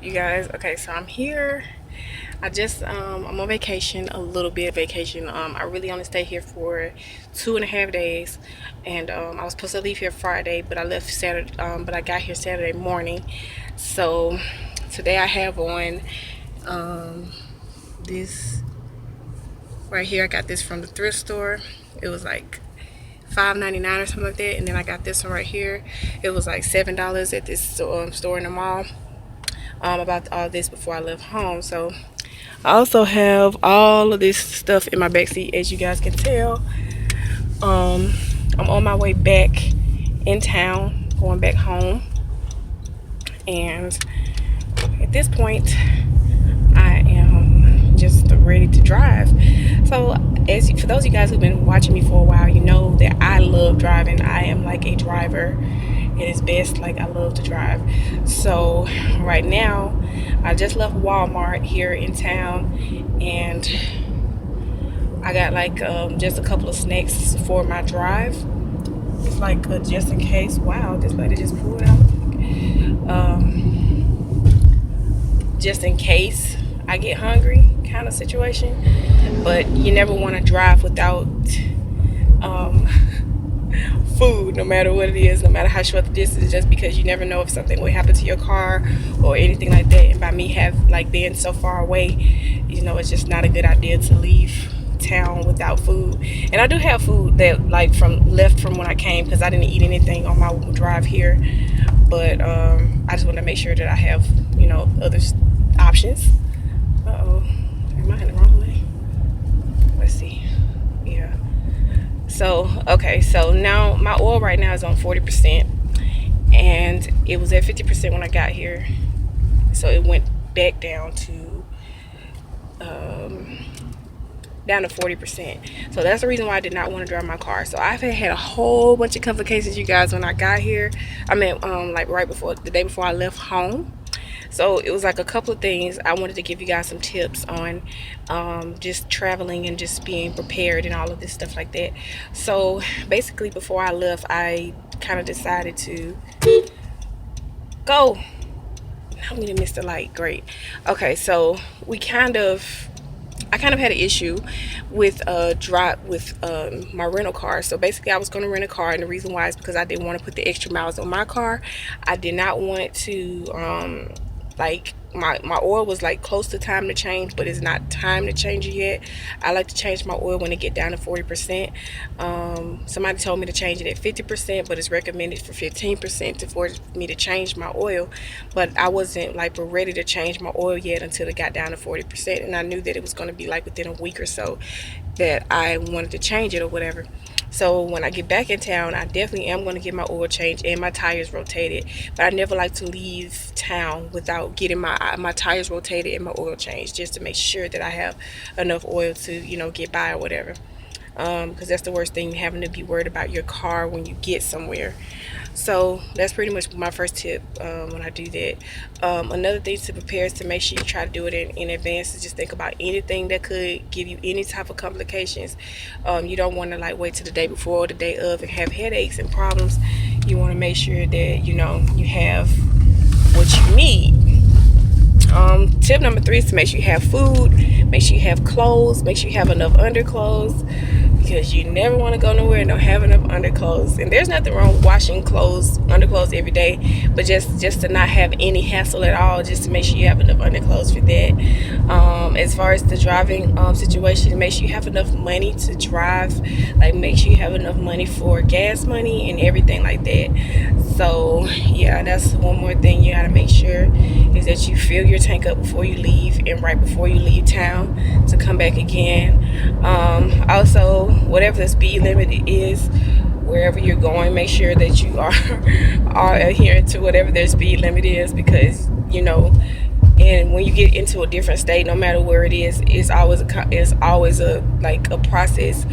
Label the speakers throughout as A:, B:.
A: You guys, okay, so I'm here. I'm on vacation, a little bit of vacation. I really only stay here for 2.5 days, and I was supposed to leave here Friday, but I left Saturday. But I got here Saturday morning. So today I have on this right here. I got this from the thrift store. It was like $5.99 or something like that, and then I got this one right here. It was like $7 at this store in the mall. About all this before I left home. So I also have all of this stuff in my backseat, as you guys can tell. I'm on my way back in town, going back home, and at this point, I am just ready to drive. So, for those of you guys who've been watching me for a while, you know that I love driving. I am like a driver. It is best, like I love to drive. So right now I just left Walmart here in town, and I got like just a couple of snacks for my drive. It's like just in case. Wow, this lady just pulled out. Just in case I get hungry kind of situation. But you never want to drive without food, no matter what it is, no matter how short the distance, just because you never know if something will happen to your car or anything like that. And by me being so far away, it's just not a good idea to leave town without food. And I do have food that left from when I came, because I didn't eat anything on my drive here. But I just want to make sure that I have other options. Am I in the wrong way? Let's see. Yeah. So, okay, so now my oil right now is on 40%, and it was at 50% when I got here. So it went back down to 40%. So that's the reason why I did not want to drive my car. So I've had a whole bunch of complications, you guys, when I got here. I mean, the day before I left home. So it was like a couple of things I wanted to give you guys some tips on, just traveling and just being prepared and all of this stuff like that. So basically, before I left, I kind of decided to go. I'm gonna miss the light. Great. Okay, so I kind of had an issue with my rental car. So basically, I was going to rent a car, and the reason why is because I didn't want to put the extra miles on my car. I did not want to my oil was like close to time to change, but it's not time to change it yet. I like to change my oil when it get down to 40%. Somebody told me to change it at 50%, but it's recommended for 15% for me to change my oil. But I wasn't ready to change my oil yet until it got down to 40%, and I knew that it was going to be like within a week or so that I wanted to change it or whatever. So when I get back in town, I definitely am going to get my oil changed and my tires rotated. But I never like to leave town without getting my tires rotated and my oil changed, just to make sure that I have enough oil to get by or whatever. Because that's the worst thing, having to be worried about your car when you get somewhere. So that's pretty much my first tip when I do that. Another thing to prepare is to make sure you try to do it in advance. To just think about anything that could give you any type of complications. You don't want to wait till the day before or the day of and have headaches and problems. You want to make sure that you have what you need. Tip number 3 is to make sure you have food, make sure you have clothes, make sure you have enough underclothes, because you never want to go nowhere and don't have enough underclothes. And there's nothing wrong with washing underclothes every day, but just to not have any hassle at all, just to make sure you have enough underclothes for that. As far as the driving situation, make sure you have enough money to drive. Make sure you have enough money for gas money and everything like that. So yeah, that's one more thing you got to make sure, is that you fill your tank up before you leave and right before you leave town to come back again. Also, whatever the speed limit is, wherever you're going, make sure that you are adhering to whatever their speed limit is, because and when you get into a different state, no matter where it is, it's always a process.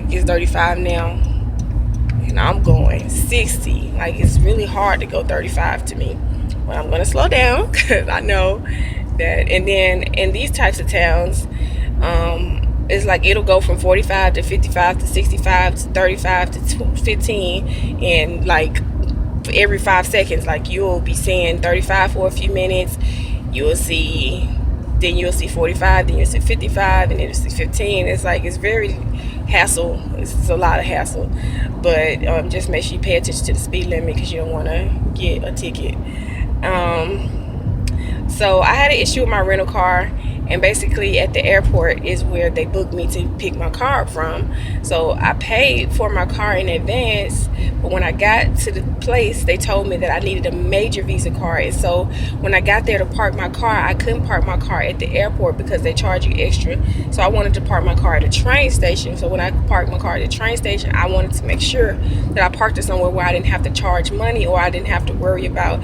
A: It's 35 now, and I'm going 60. It's really hard to go 35 to me. But I'm gonna slow down, because I know that. And then in these types of towns, it's it'll go from 45 to 55 to 65 to 35 to 15 in every 5 seconds. Like you'll be seeing 35 for a few minutes, you'll see 45, then you'll see 55, and then you'll see 15. It's like, it's very hassle. It's a lot of hassle. But just make sure you pay attention to the speed limit, because you don't want to get a ticket. So I had an issue with my rental car, and basically at the airport is where they booked me to pick my car up from. So I paid for my car in advance, but when I got to the place, they told me that I needed a major Visa card. And so when I got there to park my car, I couldn't park my car at the airport because they charge you extra. So I wanted to park my car at a train station. So when I parked my car at the train station, I wanted to make sure that I parked it somewhere where I didn't have to charge money, or I didn't have to worry about,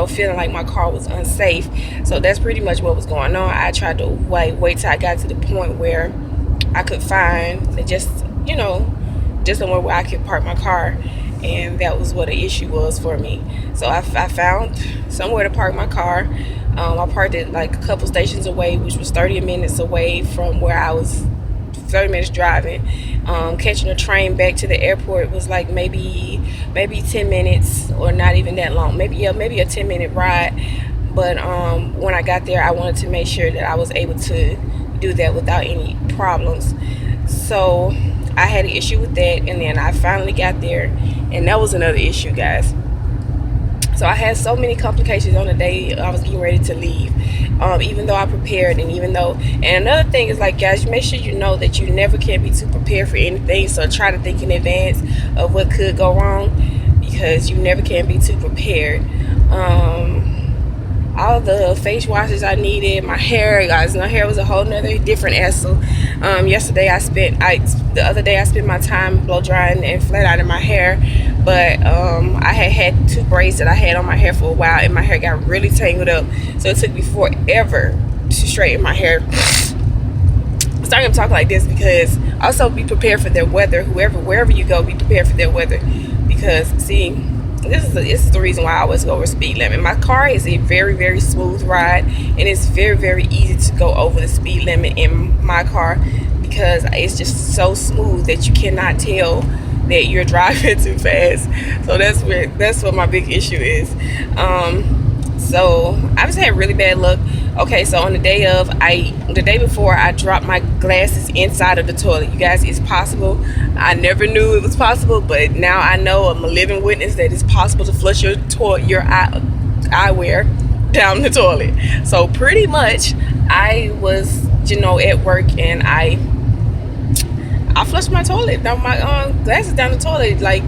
A: feeling like my car was unsafe. So that's pretty much what was going on. I tried to wait till I got to the point where I could find just somewhere where I could park my car, and that was what the issue was for me. So I found somewhere to park my car. I parked it like a couple stations away, which was 30 minutes away from where I was. 30 minutes driving. Catching a train back to the airport was like maybe 10 minutes, or not even that long. Maybe a 10-minute ride. But when I got there, I wanted to make sure that I was able to do that without any problems. So I had an issue with that, and then I finally got there, and that was another issue, guys. So I had so many complications on the day I was getting ready to leave, even though I prepared, and another thing is, like, guys, make sure you know that you never can be too prepared for anything. So try to think in advance of what could go wrong, because you never can be too prepared. All the face washes I needed, my hair, guys, my hair was a whole nother different hassle. The other day I spent my time blow drying and flat ironing my hair, but I had 2 braids that I had on my hair for a while, and my hair got really tangled up, so it took me forever to straighten my hair. I'm starting to talk like this because also be prepared for their weather. Wherever you go, be prepared for their weather, because see, this is the reason why I always go over speed limit. My car is a very, very smooth ride, and it's very, very easy to go over the speed limit in my car, because it's just so smooth that you cannot tell that you're driving too fast. So that's what my big issue is. So I just had really bad luck. Okay, so on the day before, I dropped my glasses inside of the toilet. You guys, it's possible. I never knew it was possible, but now I know, I'm a living witness, that it's possible to flush your eyewear down the toilet. So pretty much, I was, at work, and I flushed my toilet down, my glasses down the toilet, like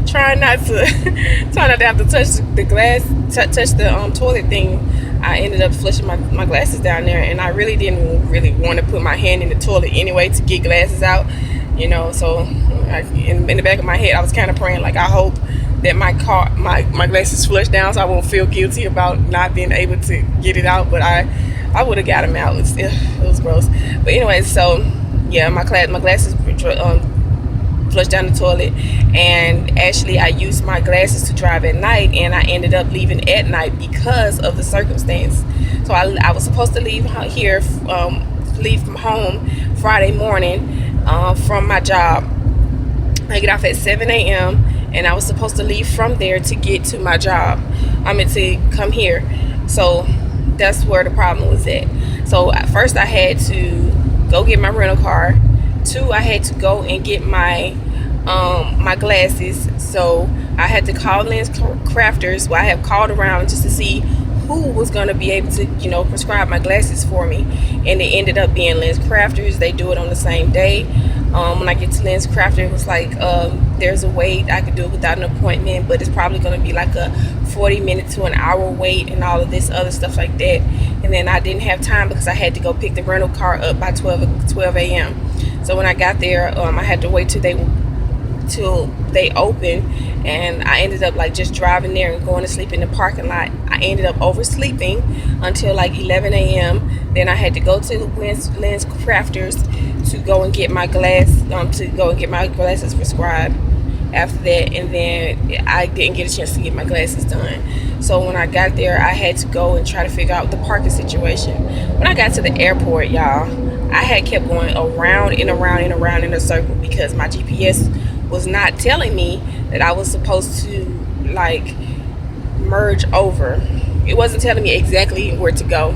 A: trying not to have to touch the glass, touch the toilet thing. I ended up flushing my glasses down there, and I really didn't want to put my hand in the toilet anyway to get glasses out, so in the back of my head I was kind of praying, like, I hope that my glasses flushed down so I won't feel guilty about not being able to get it out, but I would have got them out. It was gross. But anyway, so yeah, my glasses flushed down the toilet, and actually I used my glasses to drive at night, and I ended up leaving at night because of the circumstance. So I was supposed to leave from home Friday morning from my job. I get off at 7 a.m. and I was supposed to leave from there to get to my job. To come here. So that's where the problem was at. So at first I had to go get my rental car. 2, I had to go and get my glasses. So I had to call Lens Crafters. Well, I have called around just to see who was going to be able to, prescribe my glasses for me. And it ended up being Lens Crafters. They do it on the same day. When I get to Lens Crafters, it was like, there's a wait. I could do it without an appointment, but it's probably going to be like a 40-minute to an hour wait and all of this other stuff like that. And then I didn't have time because I had to go pick the rental car up by 12 a.m. So when I got there, I had to wait till they open, and I ended up like just driving there and going to sleep in the parking lot. I ended up oversleeping until like 11 a.m. Then I had to go to Lens Crafters to go and get my glasses prescribed after that, and then I didn't get a chance to get my glasses done. So when I got there, I had to go and try to figure out the parking situation. When I got to the airport, y'all, I had kept going around and around and around in a circle because my GPS was not telling me that I was supposed to like merge over. It wasn't telling me exactly where to go.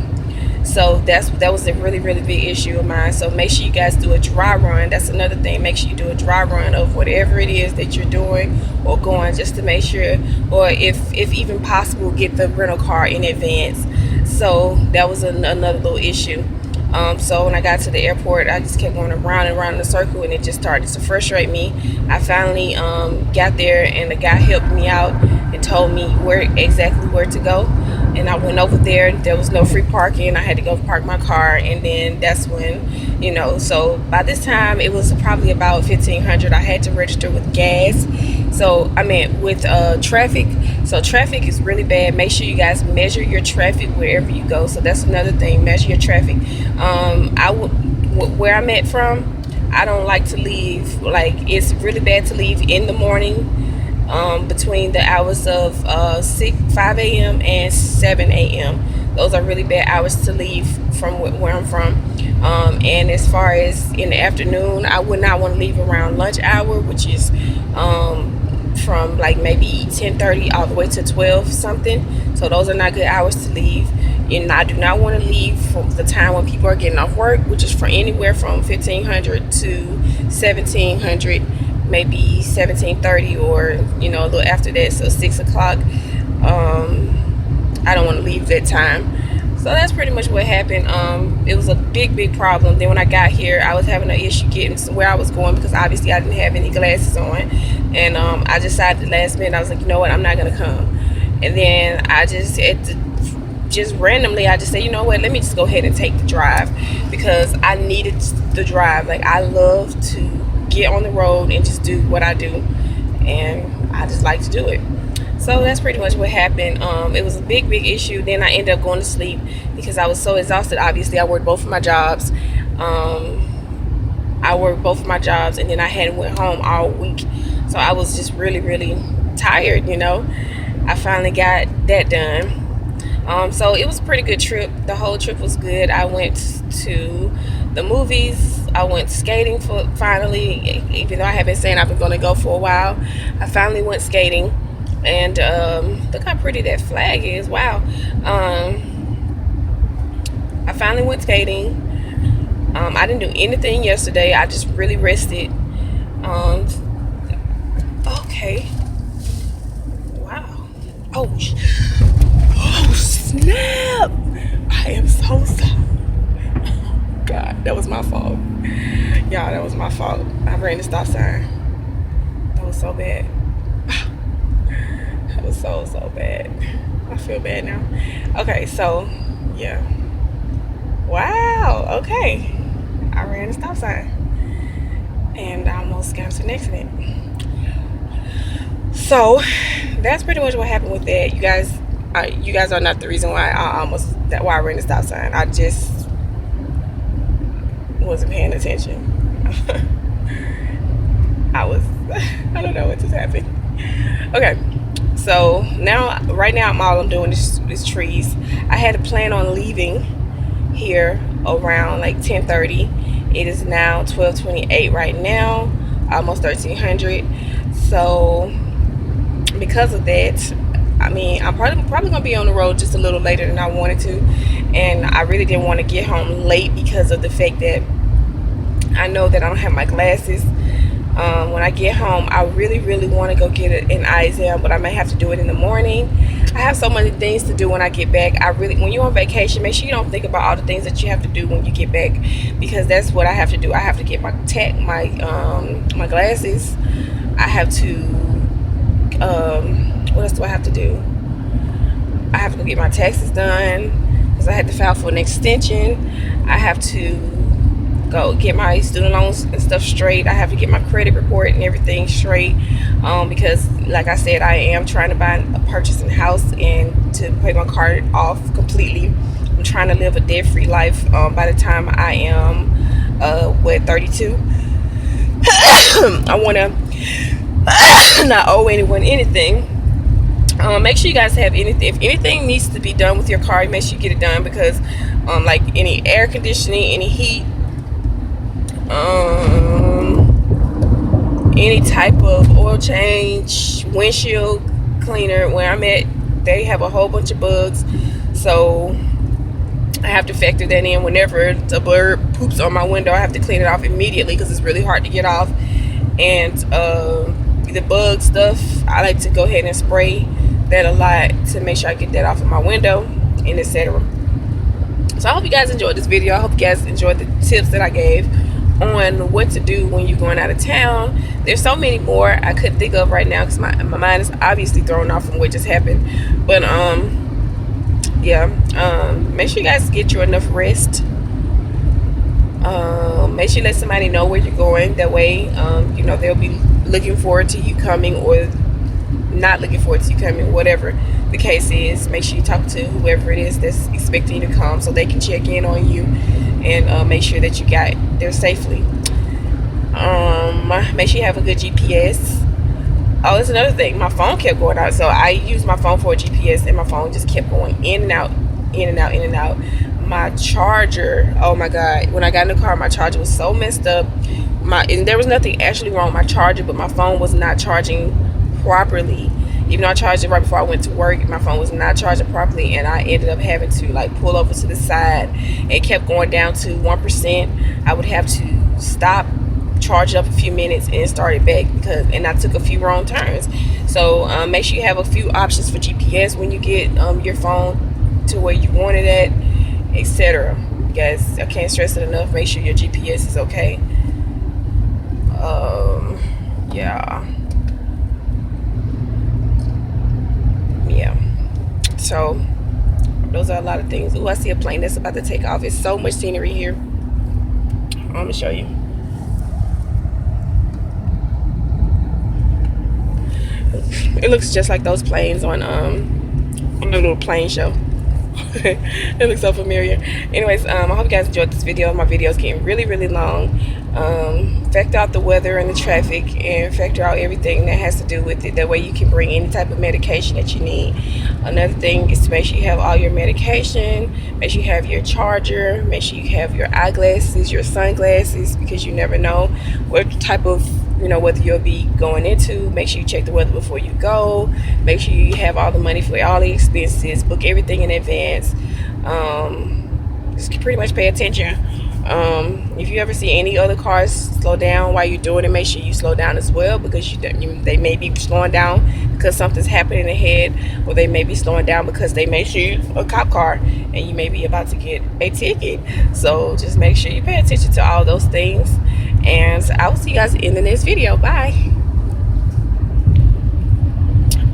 A: So that was a really really big issue of mine. So make sure you guys do a dry run. That's another thing. Make sure you do a dry run of whatever it is that you're doing or going, just to make sure, or if even possible, get the rental car in advance. So that was another little issue. So when I got to the airport, I just kept going around and around in a circle, and it just started to frustrate me. I finally got there, and the guy helped me out and told me exactly where to go. And I went over there. There was no free parking. I had to go park my car, and then that's when, So by this time, it was probably about 1,500. I had to register with gas. So I mean with traffic. So traffic is really bad. Make sure you guys measure your traffic wherever you go. So that's another thing. Measure your traffic. Where I'm at from, I don't like to leave. Like, it's really bad to leave in the morning. Between the hours of 5 a.m. and 7 a.m. Those are really bad hours to leave from where I'm from. And as far as in the afternoon, I would not want to leave around lunch hour, which is from like maybe 10:30 all the way to 12 something. So those are not good hours to leave. And I do not want to leave from the time when people are getting off work, which is from anywhere from 1,500 to 1,700. Maybe 17:30, or a little after that, so 6 o'clock. I don't want to leave that time. So that's pretty much what happened. It was a big problem. Then when I got here, I was having an issue getting to where I was going, because obviously I didn't have any glasses on. And I decided the last minute, I was like, you know what, I'm not gonna come. And then I just randomly, I just said, you know what, let me just go ahead and take the drive, because I needed the drive. Like, I love to get on the road and just do what I do, and I just like to do it. So that's pretty much what happened. It was a big issue. Then I ended up going to sleep because I was so exhausted. Obviously, I worked both of my jobs. And then I hadn't went home all week, so I was just really tired. I finally got that done. So it was a pretty good trip. The whole trip was good. I went to the movies. I went skating finally, even though I have been saying I've been going to go for a while. I finally went skating, and look how pretty that flag is. Wow. I finally went skating. I didn't do anything yesterday. I just really rested. Okay. Wow. Oh snap! I am so sorry. God, that was my fault. Y'all, that was my fault. I ran the stop sign. That was so bad. That was so bad. I feel bad now. Okay, so yeah. Wow. Okay. I ran the stop sign, and I almost got into an accident. So that's pretty much what happened with that. You guys are not the reason why I ran the stop sign. I just wasn't paying attention. I don't know what just happened. Okay, so right now all I'm doing is trees. I had a plan on leaving here around like 10:30. It is now 12:28 right now, almost 1,300. So because of that, I mean, I'm probably gonna be on the road just a little later than I wanted to, and I really didn't want to get home late because of the fact that I know that I don't have my glasses. When I get home, I really want to go get an eye exam, but I may have to do it in the morning. I have so many things to do when I get back. When you're on vacation, make sure you don't think about all the things that you have to do when you get back, because that's what I have to do. I have to get my glasses. I have to what else do I have to do? I have to go get my taxes done, because I had to file for an extension. I have to go get my student loans and stuff straight. I have to get my credit report and everything straight, because like I said, I am trying to purchase a house and to pay my card off completely. I'm trying to live a debt-free life by the time I am 32. I want to not owe anyone anything. Make sure you guys have anything. If anything needs to be done with your car, make sure you get it done, because like any air conditioning, any heat, any type of oil change, windshield cleaner. Where I'm at, they have a whole bunch of bugs. So I have to factor that in. Whenever the bird poops on my window, I have to clean it off immediately because it's really hard to get off. And the bug stuff, I like to go ahead and spray that a lot to make sure I get that off of my window, and etc. So I hope you guys enjoyed this video. I hope you guys enjoyed the tips that I gave on what to do when you're going out of town. There's so many more I couldn't think of right now because my mind is obviously thrown off from what just happened. But yeah, make sure you guys get you enough rest. Make sure you let somebody know where you're going. That way, you know, they'll be looking forward to you coming, or not looking forward to you coming, whatever the case is. Make sure you talk to whoever it is that's expecting you to come so they can check in on you and make sure that you got there safely. Make sure you have a good GPS. Oh, that's another thing. My phone kept going out, so I used my phone for a GPS, and my phone just kept going in and out, in and out, in and out. My charger, oh my god, when I got in the car, my charger was so messed up. And there was nothing actually wrong with my charger, but my phone was not charging properly. Even though I charged it right before I went to work, my phone was not charging properly, and I ended up having to like pull over to the side. It kept going down to 1%. I would have to stop, charge it up a few minutes, and start it back and I took a few wrong turns. So make sure you have a few options for GPS when you get your phone to where you want it at, etc. Guys, I can't stress it enough. Make sure your GPS is okay. Yeah. So those are a lot of things. Oh, I see a plane that's about to take off. It's so much scenery here. I'm gonna show you. It looks just like those planes on the little plane show. It looks so familiar. Anyways, I hope you guys enjoyed this video. My video is getting really, really long. Factor out the weather and the traffic, and factor out everything that has to do with it. That way you can bring any type of medication that you need. Another thing is to make sure you have all your medication. Make sure you have your charger. Make sure you have your eyeglasses, your sunglasses, because you never know what type of, you know, whether you'll be going into. Make sure you check the weather before you go. Make sure you have all the money for all the expenses. Book everything in advance. Just pretty much pay attention. If you ever see any other cars slow down while you're doing it, make sure you slow down as well, because they may be slowing down because something's happening ahead, or they may be slowing down because they may shoot a cop car and you may be about to get a ticket. So just make sure you pay attention to all those things, and I will see you guys in the next video. Bye.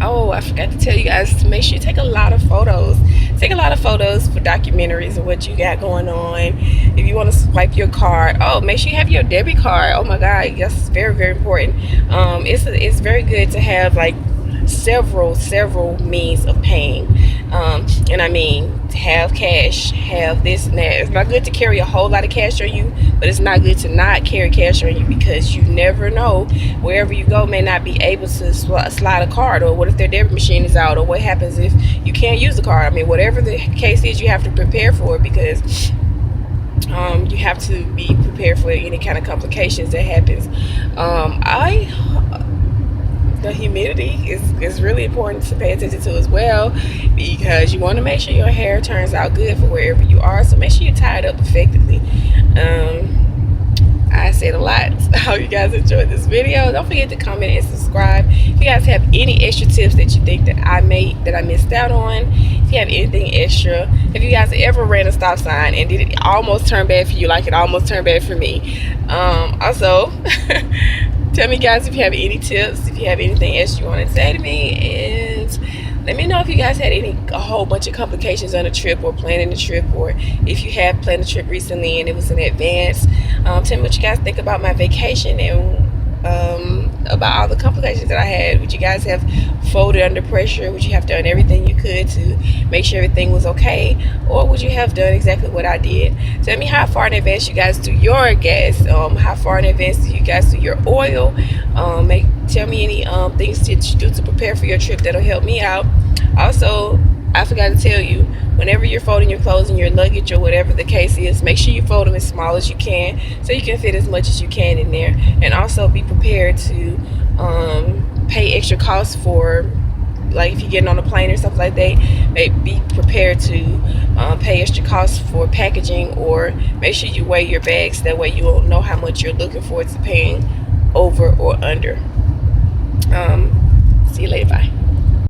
A: Oh, I forgot to tell you guys to make sure you take a lot of photos. Take a lot of photos for documentaries of what you got going on. If you want to swipe your card, oh, make sure you have your debit card. Oh my god, that's very, very important. It's very good to have like several means of paying. And I mean, to have cash, have this and that. It's not good to carry a whole lot of cash on you, but it's not good to not carry cash on you, because you never know, wherever you go may not be able to slide a card, or what if their debit machine is out, or what happens if you can't use the card. I mean, whatever the case is, you have to prepare for it, because you have to be prepared for any kind of complications that happens. The humidity is really important to pay attention to as well, because you want to make sure your hair turns out good for wherever you are. So make sure you tie it up effectively. I said a lot. I hope you guys enjoyed this video. Don't forget to comment and subscribe. If you guys have any extra tips that you think that I missed out on, if you have anything extra, if you guys ever ran a stop sign and did it almost turn bad for you like it almost turned bad for me, also tell me guys if you have any tips, if you have anything else you want to say to me, and let me know if you guys had a whole bunch of complications on a trip, or planning the trip, or if you have planned a trip recently and it was in advance. Tell me what you guys think about my vacation, and about all the complications that I had. Would you guys have folded under pressure? Would you have done everything you could to make sure everything was okay, or would you have done exactly what I did? Tell me how far in advance you guys do your gas. How far in advance do you guys do your oil? Tell me any things that you do to prepare for your trip that'll help me out. Also, I forgot to tell you, whenever you're folding your clothes and your luggage or whatever the case is, make sure you fold them as small as you can, so you can fit as much as you can in there. And also be prepared to pay extra costs for like if you're getting on a plane or stuff like that, be prepared to pay extra costs for packaging, or make sure you weigh your bags. That way you will know how much you're looking forward to paying over or under.